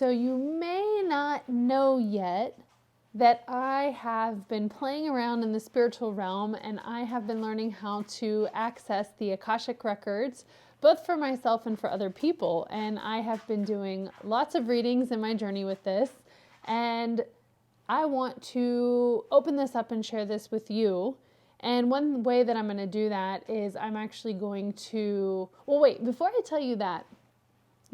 So you may not know yet that I have been playing around in the spiritual realm, and I have been learning how to access the Akashic Records, both for myself and for other people. And I have been doing lots of readings in my journey with this, and I want to open this up and share this with you. And one way that I'm going to do that is I'm actually going to, well, wait, before I tell you that,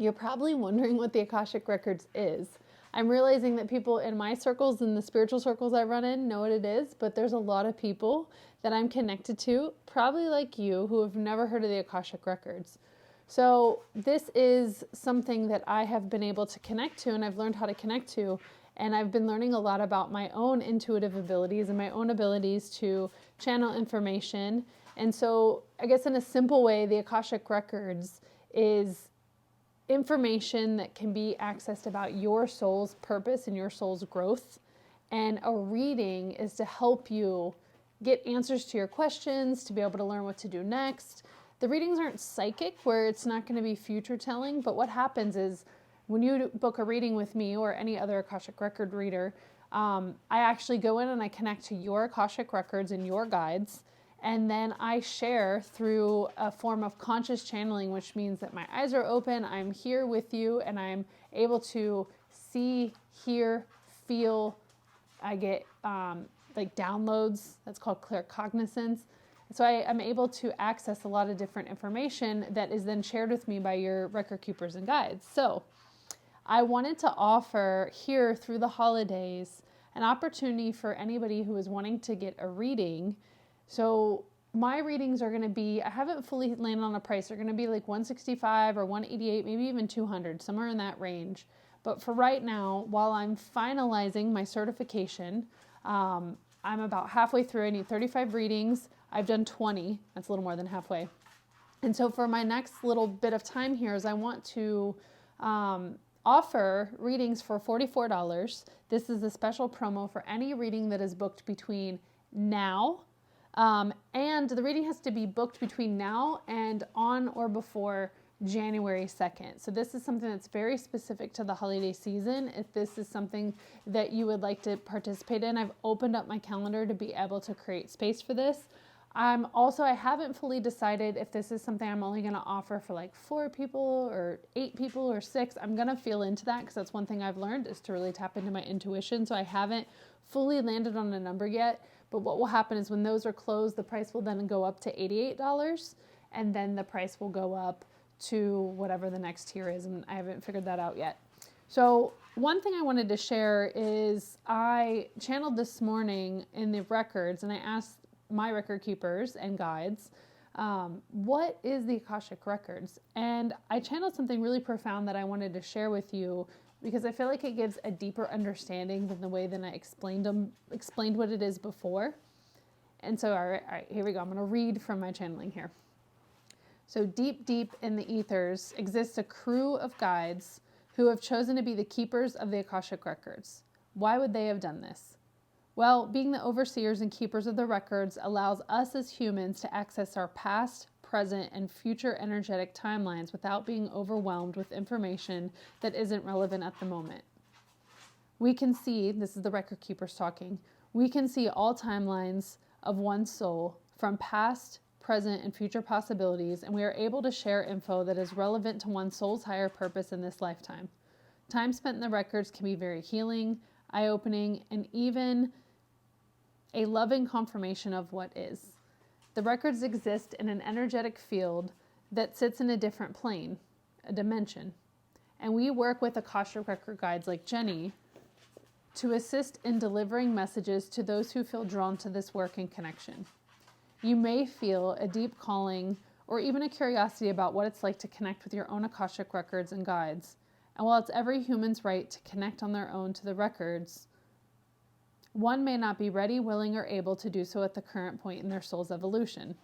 you're probably wondering what the Akashic Records is. I'm realizing that people in my circles, in the spiritual circles I run in, know what it is, but there's a lot of people that I'm connected to, probably like you, who have never heard of the Akashic Records. So this is something that I have been able to connect to, and I've learned how to connect to, and I've been learning a lot about my own intuitive abilities and my own abilities to channel information. And so I guess in a simple way, the Akashic Records is information that can be accessed about your soul's purpose and your soul's growth. And a reading is to help you get answers to your questions, to be able to learn what to do next. The readings aren't psychic, where it's not going to be future telling, but what happens is when you book a reading with me or any other Akashic Record reader, I actually go in and I connect to your Akashic Records and your guides. And then I share through a form of conscious channeling, which means that my eyes are open, I'm here with you, and I'm able to see, hear, feel. I get like downloads. That's called claircognizance. So I'm able to access a lot of different information that is then shared with me by your record keepers and guides. So I wanted to offer here through the holidays an opportunity for anybody who is wanting to get a reading. So my readings are going to be, I haven't fully landed on a price. They're going to be like $165 or $188, maybe even $200, somewhere in that range. But for right now, while I'm finalizing my certification, I'm about halfway through. I need 35 readings. I've done 20. That's a little more than halfway. And so for my next little bit of time here is I want to offer readings for $44. This is a special promo for any reading that is booked between now and the reading has to be booked between now and on or before January 2nd. So this is something that's very specific to the holiday season. If this is something that you would like to participate in, I've opened up my calendar to be able to create space for this. I haven't fully decided if this is something I'm only going to offer for like 4 people or 8 people or 6. I'm going to feel into that because that's one thing I've learned is to really tap into my intuition. So I haven't fully landed on a number yet. But what will happen is when those are closed, the price will then go up to $88, and then the price will go up to whatever the next tier is, and I haven't figured that out yet. So one thing I wanted to share is I channeled this morning in the records, and I asked my record keepers and guides, what is the Akashic Records? And I channeled something really profound that I wanted to share with you because I feel like it gives a deeper understanding than the way that I explained what it is before. And so, all right, here we go. I'm going to read from my channeling here. So deep, deep in the ethers exists a crew of guides who have chosen to be the keepers of the Akashic Records. Why would they have done this? Well, being the overseers and keepers of the records allows us as humans to access our past, present, and future energetic timelines without being overwhelmed with information that isn't relevant at the moment. We can see, this is the record keepers talking, we can see all timelines of one's soul from past, present, and future possibilities, and we are able to share info that is relevant to one's soul's higher purpose in this lifetime. Time spent in the records can be very healing, eye-opening, and even a loving confirmation of what is. The records exist in an energetic field that sits in a different plane, a dimension. And we work with Akashic Record guides like Jenny to assist in delivering messages to those who feel drawn to this work and connection. You may feel a deep calling or even a curiosity about what it's like to connect with your own Akashic Records and guides. And while it's every human's right to connect on their own to the records, one may not be ready, willing, or able to do so at the current point in their soul's evolution.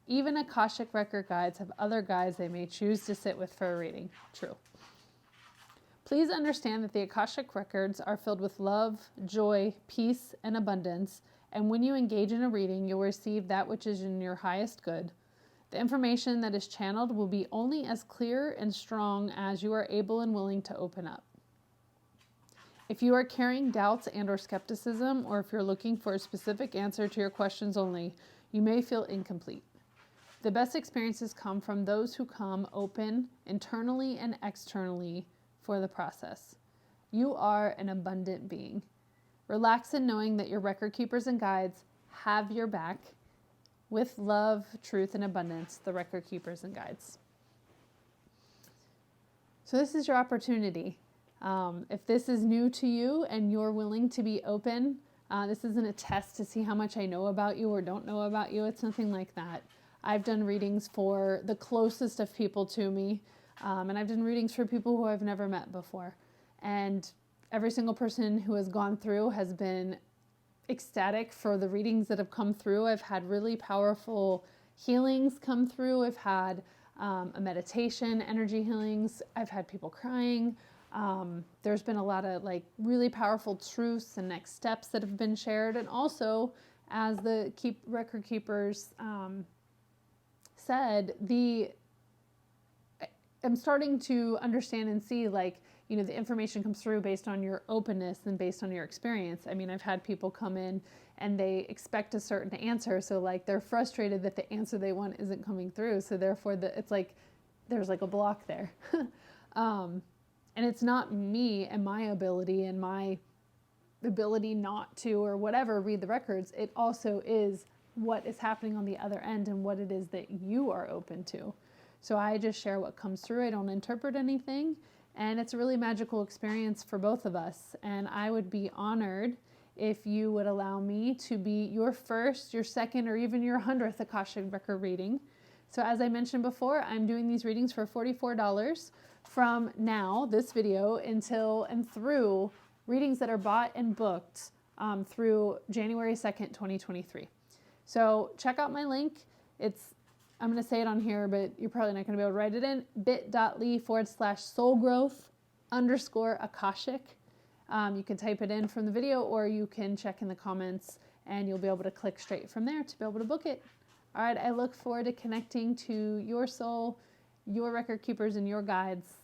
Even Akashic Record guides have other guides they may choose to sit with for a reading. True. Please understand that the Akashic Records are filled with love, joy, peace, and abundance, and when you engage in a reading, you'll receive that which is in your highest good. The information that is channeled will be only as clear and strong as you are able and willing to open up. If you are carrying doubts and or skepticism, or if you're looking for a specific answer to your questions only, you may feel incomplete. The best experiences come from those who come open internally and externally for the process. You are an abundant being. Relax in knowing that your record keepers and guides have your back. With love, truth, and abundance, the record keepers and guides. So this is your opportunity. If this is new to you and you're willing to be open, this isn't a test to see how much I know about you or don't know about you. It's nothing like that. I've done readings for the closest of people to me, and I've done readings for people who I've never met before. And every single person who has gone through has been ecstatic for the readings that have come through. I've had really powerful healings come through. I've had a meditation, energy healings. I've had people crying. There's been a lot of like really powerful truths and next steps that have been shared. And also, as the record keepers said, I'm starting to understand and see, like, you know, the information comes through based on your openness and based on your experience. I mean, I've had people come in and they expect a certain answer. So like they're frustrated that the answer they want isn't coming through. So therefore it's like, there's like a block there. And it's not me and my ability not to, or whatever, read the records. It also is what is happening on the other end and what it is that you are open to. So I just share what comes through. I don't interpret anything. And it's a really magical experience for both of us. And I would be honored if you would allow me to be your first, your second, or even your 100th Akashic record reading. So as I mentioned before, I'm doing these readings for $44 from now, this video, until and through readings that are bought and booked through January 2nd, 2023. So check out my link. I'm going to say it on here, but you're probably not going to be able to write it in. bit.ly/soulgrowth_Akashic. You can type it in from the video, or you can check in the comments and you'll be able to click straight from there to be able to book it. All right, I look forward to connecting to your soul, your record keepers, and your guides